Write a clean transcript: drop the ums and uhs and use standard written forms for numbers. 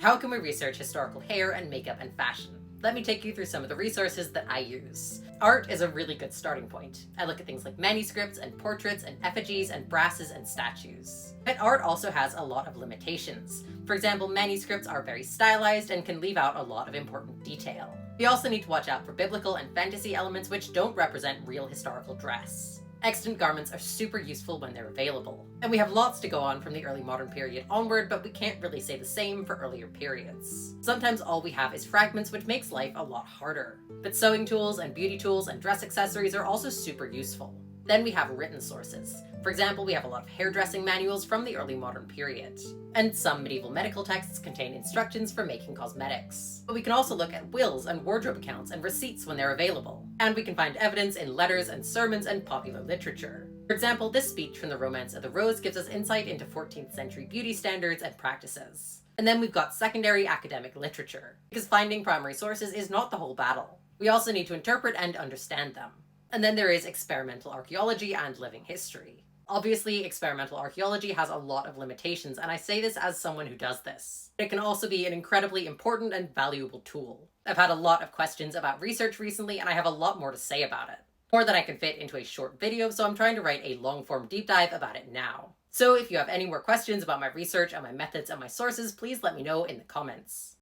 How can we research historical hair and makeup and fashion? Let me take you through some of the resources that I use. Art is a really good starting point. I look at things like manuscripts and portraits and effigies and brasses and statues. But art also has a lot of limitations. For example, manuscripts are very stylized and can leave out a lot of important detail. We also need to watch out for biblical and fantasy elements which don't represent real historical dress. Extant garments are super useful when they're available. And we have lots to go on from the early modern period onward, but we can't really say the same for earlier periods. Sometimes all we have is fragments, which makes life a lot harder. But sewing tools and beauty tools and dress accessories are also super useful. Then we have written sources. For example, we have a lot of hairdressing manuals from the early modern period. And some medieval medical texts contain instructions for making cosmetics. But we can also look at wills and wardrobe accounts and receipts when they're available. And we can find evidence in letters and sermons and popular literature. For example, this speech from the Romance of the Rose gives us insight into 14th century beauty standards and practices. And then we've got secondary academic literature, because finding primary sources is not the whole battle. We also need to interpret and understand them. And then there is experimental archaeology and living history. Obviously, experimental archaeology has a lot of limitations, and I say this as someone who does this. It can also be an incredibly important and valuable tool. I've had a lot of questions about research recently, and I have a lot more to say about it. More than I can fit into a short video, so I'm trying to write a long-form deep dive about it now. So if you have any more questions about my research and my methods and my sources, please let me know in the comments.